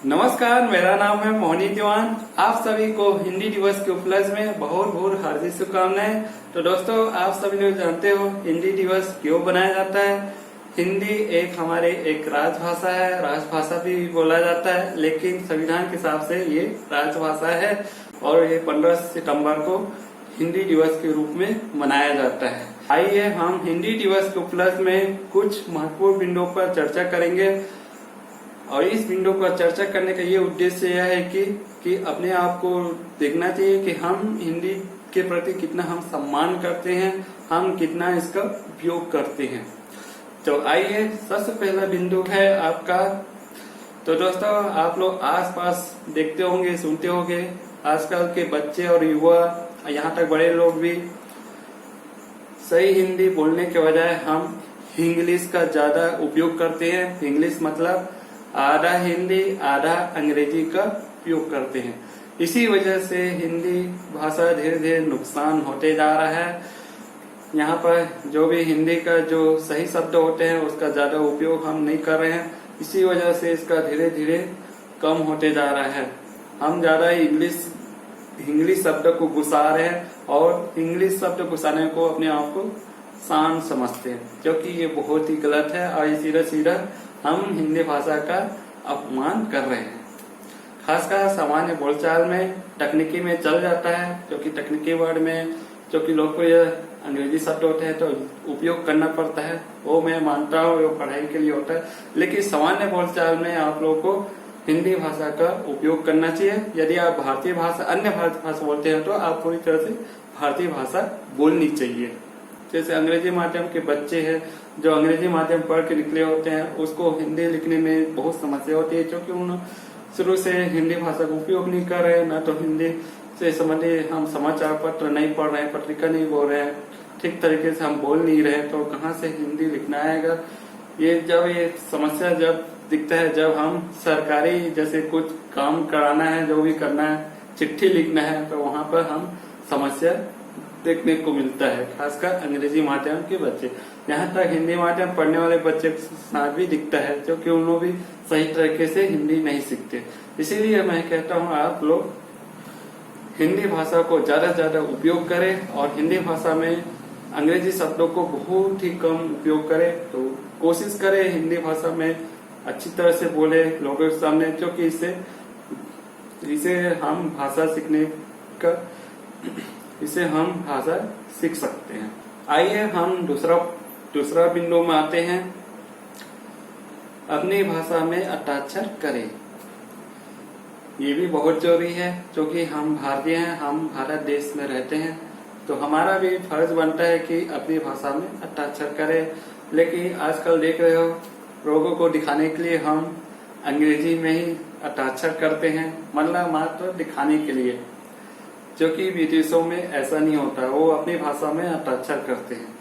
नमस्कार, मेरा नाम है मोहनी दीवान। आप सभी को हिंदी दिवस के उपलक्ष्य में बहुत बहुत हार्दिक शुभकामनाएं। तो दोस्तों, आप सभी लोग जानते हो हिंदी दिवस क्यों बनाया जाता है। हिंदी एक राजभाषा है, राजभाषा भी बोला जाता है, लेकिन संविधान के हिसाब से ये राजभाषा है और ये 15 सितंबर को हिंदी दिवस के रूप में मनाया जाता है। आइए हम हिंदी दिवस के उपलक्ष्य में कुछ महत्वपूर्ण बिंदुओं पर चर्चा करेंगे और इस बिंदु पर चर्चा करने का ये उद्देश्य यह है कि अपने आप को देखना चाहिए कि हम हिंदी के प्रति कितना हम सम्मान करते हैं, हम कितना इसका उपयोग करते हैं। तो आइए, सबसे पहला बिंदु है आपका। तो दोस्तों, आप लोग आसपास देखते होंगे, सुनते होंगे, आजकल के बच्चे और युवा, यहाँ तक बड़े लोग भी सही हिंदी बोलने के बजाय हम इंग्लिश का ज्यादा उपयोग करते हैं। इंग्लिश मतलब आधा हिंदी आधा अंग्रेजी का उपयोग करते हैं। इसी वजह से हिंदी भाषा धीरे धीरे नुकसान होते जा रहा है। यहाँ पर जो भी हिंदी का जो सही शब्द होते हैं उसका ज्यादा उपयोग हम नहीं कर रहे हैं। इसी वजह से इसका धीरे धीरे कम होते जा रहा है। हम ज्यादा इंग्लिश शब्द को घुसा रहे हैं और इंग्लिश शब्द घुसाने को अपने आप को शान समझते हैं, क्योंकि ये बहुत ही गलत है और सीधा सीधा हम हिंदी भाषा का अपमान कर रहे हैं। खासकर सामान्य बोलचाल में, तकनीकी में चल जाता है, क्योंकि तकनीकी वर्ड में जो कि लोकप्रिय अंग्रेजी शब्द होते हैं तो उपयोग करना पड़ता है। वो मैं मानता हूँ, वो पढ़ाई के लिए होता है, लेकिन सामान्य बोलचाल में आप लोगों को हिंदी भाषा का उपयोग करना चाहिए। यदि आप भारतीय भाषा, अन्य भारतीय भाषा बोलते हैं तो आप पूरी तरह से भारतीय भाषा बोलनी चाहिए। जैसे अंग्रेजी माध्यम के बच्चे हैं जो अंग्रेजी माध्यम पढ़ के निकले होते हैं, उसको हिंदी लिखने में बहुत समस्या होती है, क्योंकि उन शुरू से हिंदी भाषा का उपयोग नहीं कर रहे हैं। न तो हिंदी से संबंधित हम समाचार पत्र नहीं पढ़ रहे हैं, पत्रिका नहीं बोल रहे हैं, ठीक तरीके से हम बोल नहीं रहे, तो कहाँ से हिंदी लिखना आएगा। ये समस्या जब दिखता है जब हम सरकारी जैसे कुछ काम कराना है, जो भी करना है, चिट्ठी लिखना है, तो वहां पर हम समस्या देखने को मिलता है, खासकर अंग्रेजी माध्यम के बच्चे। यहाँ तक हिंदी माध्यम पढ़ने वाले बच्चे के साथ भी दिखता है, क्योंकि उन लोग भी सही तरीके से हिंदी नहीं सीखते। इसीलिए मैं कहता हूँ आप लोग हिंदी भाषा को ज्यादा से ज्यादा उपयोग करें और हिंदी भाषा में अंग्रेजी शब्दों को बहुत ही कम उपयोग करें। तो कोशिश करें हिंदी भाषा में अच्छी तरह से बोले लोगों के सामने, क्योंकि इसे हम भाषा सीख सकते हैं। आइए हम दूसरा बिंदु में आते हैं। अपनी भाषा में हस्ताक्षर करें। ये भी बहुत जरूरी है, क्योंकि हम भारतीय हैं, हम भारत देश में रहते हैं, तो हमारा भी फर्ज बनता है कि अपनी भाषा में हस्ताक्षर करें। लेकिन आजकल देख रहे हो, लोगों को दिखाने के लिए हम अंग्रेजी में ही हस्ताक्षर करते हैं, मतलब मात्र दिखाने के लिए, क्योंकि विदेशों में ऐसा नहीं होता, वो अपनी भाषा में हस्ताक्षर करते हैं।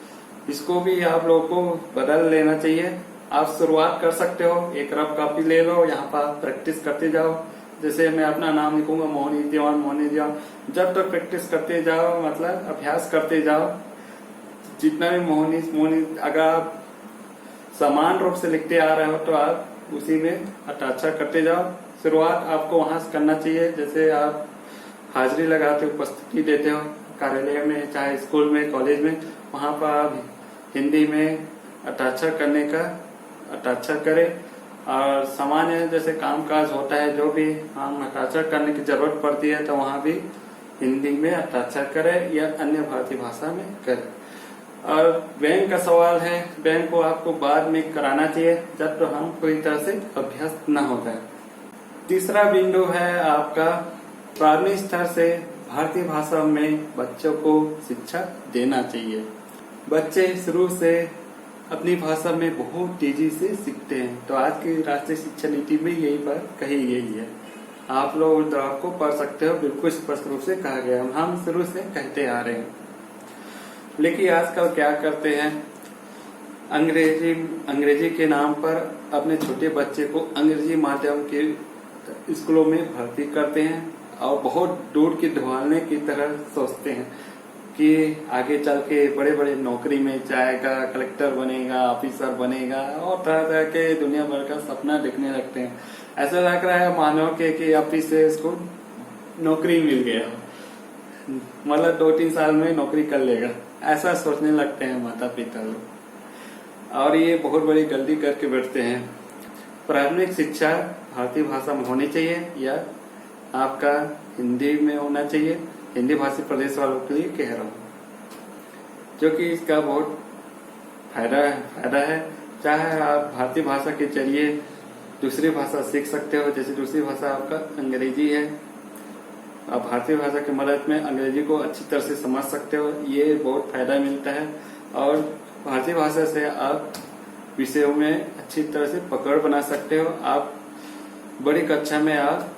इसको भी आप लोगों को बदल लेना चाहिए। आप शुरुआत कर सकते हो, एक रफ कॉपी ले लो, यहाँ पर प्रैक्टिस करते जाओ। जैसे मैं अपना नाम लिखूंगा मोहनी दीवान। जब तक प्रैक्टिस करते जाओ, मतलब अभ्यास करते जाओ, जितना भी मोहनी, अगर आप समान रूप से लिखते आ रहे हो तो आप उसी में हस्ताक्षर करते जाओ। शुरुआत आपको वहां से करना चाहिए। जैसे आप हाजिरी लगाते हो, उपस्थिति देते हो कार्यालय में, चाहे स्कूल में, कॉलेज में, वहां पर आप हिंदी में हस्ताक्षर करने का हस्ताक्षर करें। और सामान्य जैसे कामकाज होता है, जो भी हम हस्ताक्षर करने की जरूरत पड़ती है, तो वहां भी हिंदी में हस्ताक्षर करें या अन्य भारतीय भाषा में करें। और बैंक का सवाल है, बैंक को आपको बाद में कराना चाहिए, जब तो हम पूरी तरह से अभ्यस्त न हो जाए। तीसरा बिंदु है आपका प्राथमिक स्तर से भारतीय भाषा में बच्चों को शिक्षा देना चाहिए। बच्चे शुरू से अपनी भाषा में बहुत तेजी से सीखते हैं। तो आज की राष्ट्रीय शिक्षा नीति में यही पर कही गई है। आप लोग उस दौर को पढ़ सकते हो, बिल्कुल स्पष्ट रूप से कहा गया, हम शुरू से कहते आ रहे हैं। लेकिन आजकल क्या करते हैं, अंग्रेजी के नाम पर अपने छोटे बच्चे को अंग्रेजी माध्यम के स्कूलों में भर्ती करते हैं और बहुत दूर की ढवालने की तरह सोचते हैं कि आगे चल के बड़े बड़े नौकरी में जाएगा, कलेक्टर बनेगा, ऑफिसर बनेगा और तरह तरह के दुनिया भर का सपना देखने लगते हैं। ऐसा लग रहा है मानो कि ऑफिस से इसको नौकरी मिल गया, मतलब 2-3 साल में नौकरी कर लेगा, ऐसा सोचने लगते हैं माता पिता लोग। और ये बहुत बड़ी गलती करके बैठते हैं। प्राथमिक शिक्षा भारतीय भाषा में होनी चाहिए या आपका हिंदी में होना चाहिए। हिंदी भाषी प्रदेश वालों के लिए कह रहा हूँ, जो कि इसका बहुत फायदा है। चाहे आप भारतीय भाषा के जरिए दूसरी भाषा सीख सकते हो, जैसे दूसरी भाषा आपका अंग्रेजी है, आप भारतीय भाषा की मदद में अंग्रेजी को अच्छी तरह से समझ सकते हो, ये बहुत फायदा मिलता है। और भारतीय भाषा से आप विषयों में अच्छी तरह से पकड़ बना सकते हो। आप बड़ी कक्षा में आप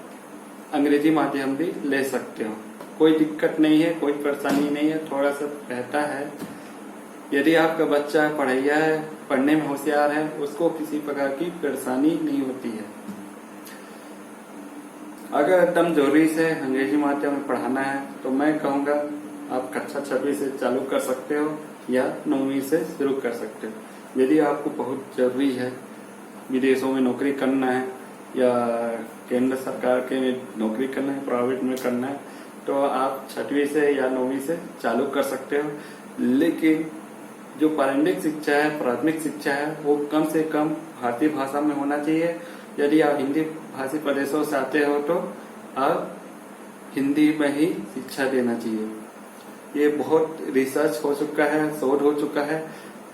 अंग्रेजी माध्यम भी ले सकते हो, कोई दिक्कत नहीं है, कोई परेशानी नहीं है, थोड़ा सा रहता है। यदि आपका बच्चा पढ़ैया है, पढ़ने में होशियार है, उसको किसी प्रकार की परेशानी नहीं होती है। अगर एकदम जरूरी से अंग्रेजी माध्यम में पढ़ाना है तो मैं कहूँगा आप कक्षा 6वीं से चालू कर सकते हो या 9वीं से शुरू कर सकते हो। यदि आपको बहुत जरूरी है, विदेशों में नौकरी करना है या केंद्र सरकार के नौकरी करना है, प्राइवेट में करना है, तो आप 6वीं से या 9वीं से चालू कर सकते हो। लेकिन जो प्राथमिक शिक्षा है वो कम से कम भारतीय भाषा में होना चाहिए। यदि आप हिंदी भाषी प्रदेशों से आते हो तो आप हिंदी में ही शिक्षा देना चाहिए। ये बहुत रिसर्च हो चुका है, शोध हो चुका है,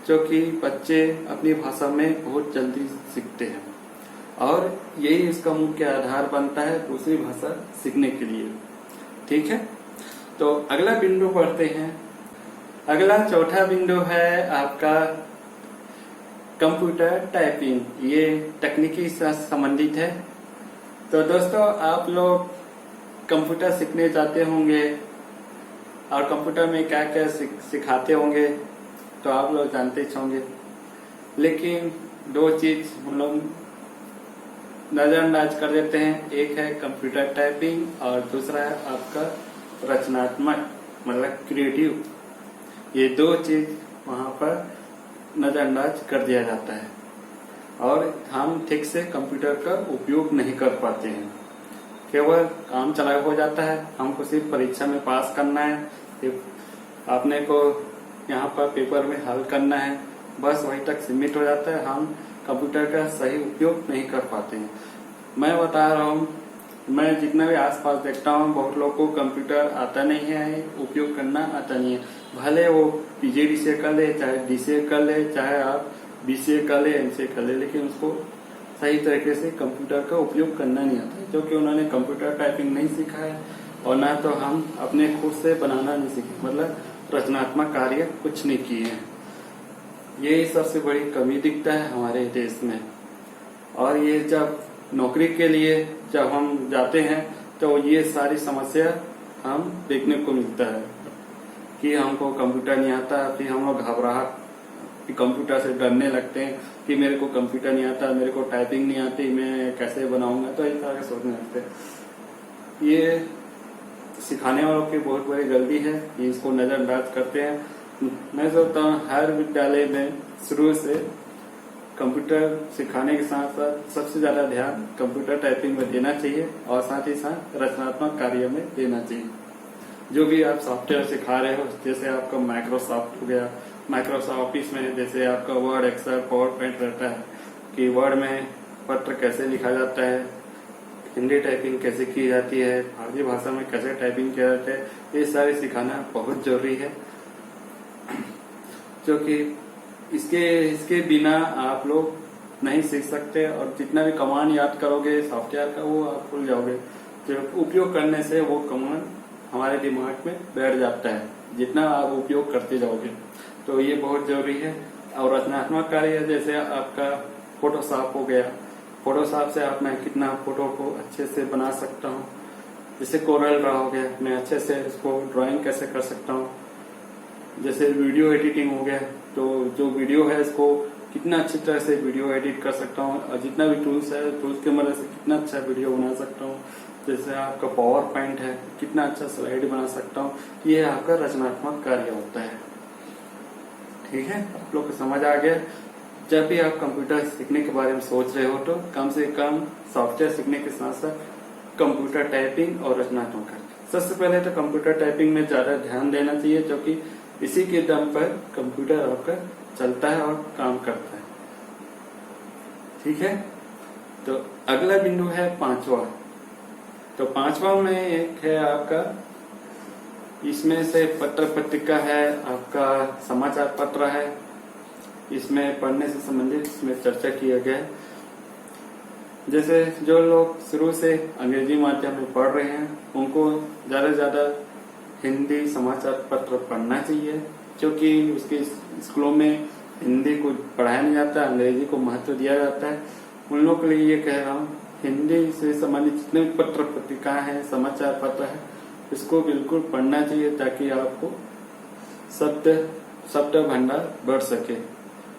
जो कि बच्चे अपनी भाषा में बहुत जल्दी सीखते हैं और यही इसका मुख्य आधार बनता है दूसरी भाषा सीखने के लिए। ठीक है, तो अगला बिंदु पढ़ते हैं। अगला चौथा बिंदु है आपका कंप्यूटर टाइपिंग। ये तकनीकी से संबंधित है। तो दोस्तों, आप लोग कंप्यूटर सीखने जाते होंगे और कंप्यूटर में क्या क्या सिखाते होंगे तो आप लोग जानते होंगे, लेकिन 2 चीज हम लोग नजरअंदाज कर देते हैं। एक है कंप्यूटर टाइपिंग और दूसरा है आपका रचनात्मक, मतलब क्रिएटिव। ये 2 चीज वहां पर नजरअंदाज कर दिया जाता है और हम ठीक से कंप्यूटर का उपयोग नहीं कर पाते हैं। केवल काम चलाया हो जाता है, हमको सिर्फ परीक्षा में पास करना है, आपने को यहाँ पर पेपर में हल करना है, बस वहीं तक सीमित हो जाता है। हम कंप्यूटर का सही उपयोग नहीं कर पाते हैं। मैं बता रहा हूँ, मैं जितना भी आसपास देखता हूँ, बहुत लोगों को कंप्यूटर आता नहीं है, उपयोग करना आता नहीं है। भले वो PGDCA कर ले, चाहे DCA कर ले, चाहे आप BCA कर ले, MCA कर ले, लेकिन उसको सही तरीके से कंप्यूटर का उपयोग करना नहीं आता है, क्योंकि उन्होंने कंप्यूटर टाइपिंग नहीं सीखा है और ना तो हम अपने खुद से बनाना नहीं सीखे, मतलब रचनात्मक कार्य कुछ नहीं किए हैं। यही सबसे बड़ी कमी दिखता है हमारे देश में। और ये जब नौकरी के लिए जब हम जाते हैं तो ये सारी समस्या हम देखने को मिलता है कि हमको कंप्यूटर नहीं आता, फिर हम लोग घबराहट कंप्यूटर से डरने लगते हैं कि मेरे को कंप्यूटर नहीं आता, मेरे को टाइपिंग नहीं आती, मैं कैसे बनाऊंगा, तो इस तरह के सोचने लगते हैं। ये सिखाने वालों की बहुत बड़ी गलती है, ये इसको नजरअंदाज करते हैं। मैं सोचता हूँ हर विद्यालय में शुरू से कंप्यूटर सिखाने के साथ साथ सबसे ज्यादा ध्यान कंप्यूटर टाइपिंग में देना चाहिए और साथ ही साथ रचनात्मक कार्य में देना चाहिए। जो भी आप सॉफ्टवेयर सिखा रहे हो, जैसे आपका माइक्रोसॉफ्ट हो गया, माइक्रोसॉफ्ट ऑफिस में जैसे आपका वर्ड, एक्सेल, पावर पॉइंट रहता है कि वर्ड में पत्र कैसे लिखा जाता है, हिंदी टाइपिंग कैसे की जाती है, भारतीय भाषा में कैसे टाइपिंग किया जाता है, ये सारे सिखाना बहुत जरूरी है। क्योंकि इसके बिना आप लोग नहीं सीख सकते और जितना भी कमांड याद करोगे सॉफ्टवेयर का वो आप भूल जाओगे। तो उपयोग करने से वो कमांड हमारे दिमाग में बैठ जाता है, जितना आप उपयोग करते जाओगे। तो ये बहुत जरूरी है। और रचनात्मक कार्य जैसे आपका फोटोशॉप हो गया, फोटोशॉप से आप मैं कितना फोटो को अच्छे से बना सकता हूँ। जैसे कोरल ड्रॉ हो गया, मैं अच्छे से इसको ड्राइंग कैसे कर सकता हूँ। जैसे वीडियो एडिटिंग हो गया, तो जो वीडियो है इसको कितना अच्छी तरह से वीडियो एडिट कर सकता हूँ और जितना भी टूल्स है, टूल्स की मदद से कितना अच्छा वीडियो बना सकता हूँ। जैसे आपका पावर पॉइंट है, कितना अच्छा स्लाइड बना सकता हूँ, ये आपका रचनात्मक कार्य होता है। ठीक है, आप लोग को समझ आ गया। जब भी आप कंप्यूटर सीखने के बारे में सोच रहे हो तो कम से कम सॉफ्टवेयर सीखने के साथ साथ कंप्यूटर टाइपिंग और रचनात्मक कार्य, सबसे पहले तो कंप्यूटर टाइपिंग में ज्यादा ध्यान देना चाहिए, क्योंकि इसी के दम पर कंप्यूटर आपका चलता है और काम करता है। ठीक है, तो अगला बिंदु है पांचवा। तो पांचवा में एक है आपका, इसमें से पत्र पत्रिका है, आपका समाचार पत्र है, इसमें पढ़ने से संबंधित इसमें चर्चा किया गया है। जैसे जो लोग शुरू से अंग्रेजी माध्यम में पढ़ रहे हैं उनको ज्यादा से ज्यादा हिंदी समाचार पत्र पढ़ना चाहिए, क्योंकि उसके स्कूलों में हिंदी को पढ़ाया नहीं जाता, अंग्रेजी को महत्व दिया जाता है। उन लोगों के लिए ये कह रहा हूँ, हिंदी से संबंधित जितने भी पत्र पत्रिकाएं हैं, समाचार पत्र है, इसको बिल्कुल पढ़ना चाहिए, ताकि आपको शब्द भंडार बढ़ सके,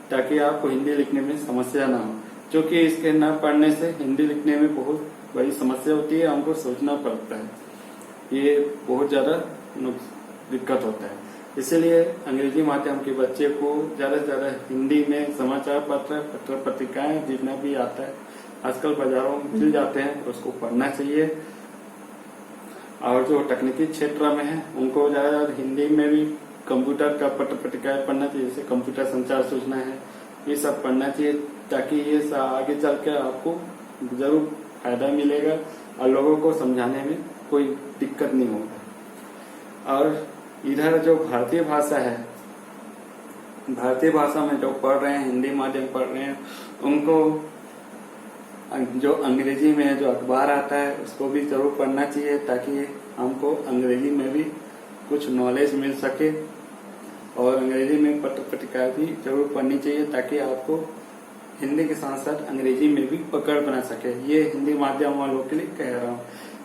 ताकि आपको हिंदी लिखने में समस्या ना हो। क्योंकि इसके न पढ़ने से हिंदी लिखने में बहुत बड़ी समस्या होती है, हमको सोचना पड़ता है, ये बहुत ज्यादा दिक्कत होता है। इसीलिए अंग्रेजी माध्यम के बच्चे को ज्यादा से ज्यादा हिंदी में समाचार पत्र पत्रिकाएं जितना भी आता है आजकल बाजारों में मिल जाते हैं, उसको पढ़ना चाहिए। और जो तकनीकी क्षेत्र में है उनको ज्यादा ज्यादा हिंदी में भी कंप्यूटर का पत्र पत्रिकाएं पढ़ना चाहिए, जैसे कंप्यूटर संचार सूचना है, ये सब पढ़ना चाहिए, ताकि ये सब आगे चल के आपको जरूर फायदा मिलेगा और लोगों को समझाने में कोई दिक्कत नहीं होगा। और इधर जो भारतीय भाषा है, भारतीय भाषा में जो पढ़ रहे हैं, हिंदी माध्यम पढ़ रहे हैं, उनको जो अंग्रेजी में जो अखबार आता है उसको भी जरूर पढ़ना चाहिए, ताकि हमको अंग्रेजी में भी कुछ नॉलेज मिल सके। और अंग्रेजी में पत्र पत्रिकाएं भी जरूर पढ़नी चाहिए, ताकि आपको हिंदी के साथ साथ अंग्रेजी में भी पकड़ बना सके। ये हिंदी माध्यम वालों के लिए कह रहा हूँ,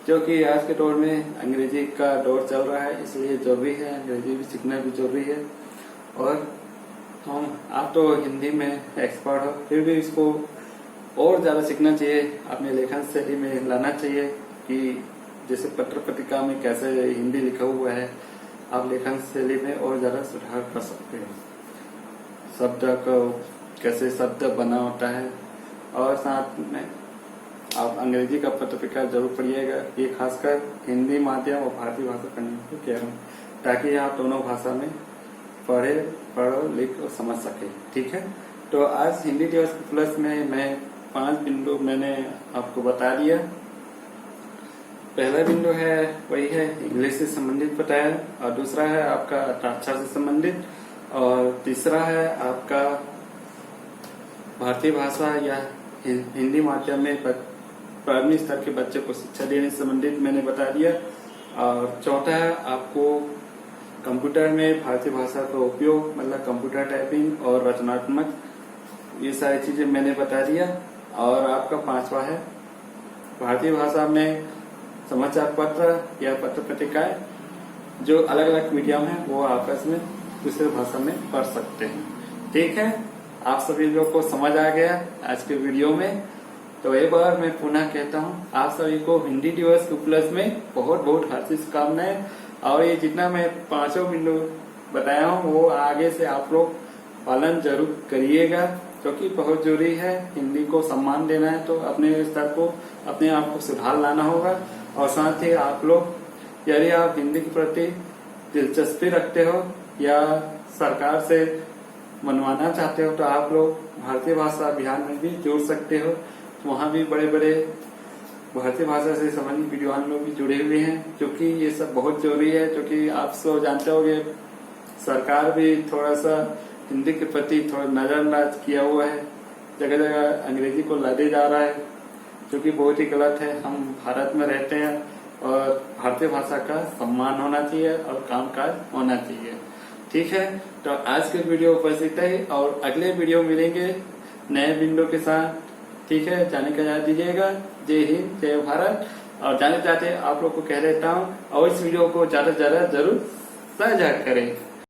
क्योंकि आज के दौर में अंग्रेजी का दौर चल रहा है, इसलिए जरूरी है अंग्रेजी भी सीखना भी जरूरी है। और आप तो हिंदी में एक्सपर्ट हो, फिर भी इसको और ज्यादा सीखना चाहिए, अपने लेखन शैली में लाना चाहिए, कि जैसे पत्र पत्रिका में कैसे हिंदी लिखा हुआ है, आप लेखन शैली में और ज्यादा सुधार कर सकते हैं। शब्द को कैसे शब्द बना होता है, और साथ में आप अंग्रेजी का पत्र पत्रिका जरूर पढ़िएगा। ये खासकर हिंदी माध्यम और भारतीय भाषा पढ़ने को कह रहा हूँ, ताकि आप दोनों भाषा में पढ़ो लिख और समझ सके। ठीक है, तो आज हिंदी दिवस के प्लस में मैं 5 बिंदु मैंने आपको बता दिया। पहला बिंदु है वही है इंग्लिश से संबंधित बताया, और दूसरा है आपका अक्षर से संबंधित, और तीसरा है आपका भारतीय भाषा या हिंदी माध्यम में प्राथमिक स्तर के बच्चे को शिक्षा देने से संबंधित मैंने बता दिया, और चौथा है आपको कंप्यूटर में भारतीय भाषा का उपयोग, मतलब कंप्यूटर टाइपिंग और रचनात्मक, ये सारी चीजें मैंने बता दिया। और आपका पांचवा है भारतीय भाषा में समाचार पत्र या पत्र पत्रिकाएं, जो अलग अलग मीडियम है वो आपस में दूसरे भाषा में पढ़ सकते हैं। ठीक है, आप सभी लोग को समझ आ गया आज के वीडियो में। तो एक बार मैं पुनः कहता हूँ, आप सभी को हिंदी दिवस के उपलक्ष्य में बहुत बहुत हार्दिक शुभकामनाएं। और ये जितना मैं 5 बिंदु बताया हूँ वो आगे से आप लोग पालन जरूर करिएगा, क्योंकि बहुत जरूरी है। हिंदी को सम्मान देना है तो अपने स्तर को, अपने आप को सुधार लाना होगा। और साथ ही आप लोग यदि आप हिंदी के प्रति दिलचस्पी रखते हो या सरकार से मनवाना चाहते हो, तो आप लोग भारतीय भाषा अभियान में भी जुड़ सकते हो। वहाँ भी बड़े बड़े भारतीय भाषा से संबंधित विद्वान लोग भी जुड़े हुए हैं, क्योंकि ये सब बहुत जरूरी है। क्योंकि आप सब जानते होंगे, सरकार भी थोड़ा सा हिंदी के प्रति थोड़ा नजरअंदाज किया हुआ है, जगह जगह अंग्रेजी को लादे जा रहा है, जो कि बहुत ही गलत है। हम भारत में रहते हैं और भारतीय भाषा का सम्मान होना चाहिए और कामकाज होना चाहिए। ठीक है, तो आज के वीडियो बस इतना ही, और अगले वीडियो मिलेंगे नए बिंदु के साथ। ठीक है, जाने का याद दीजिएगा। जय हिंद, जय भारत। और जाने चाहते आप लोग को कह देता हूँ, और इस वीडियो को ज्यादा से ज्यादा जरूर साझा करें।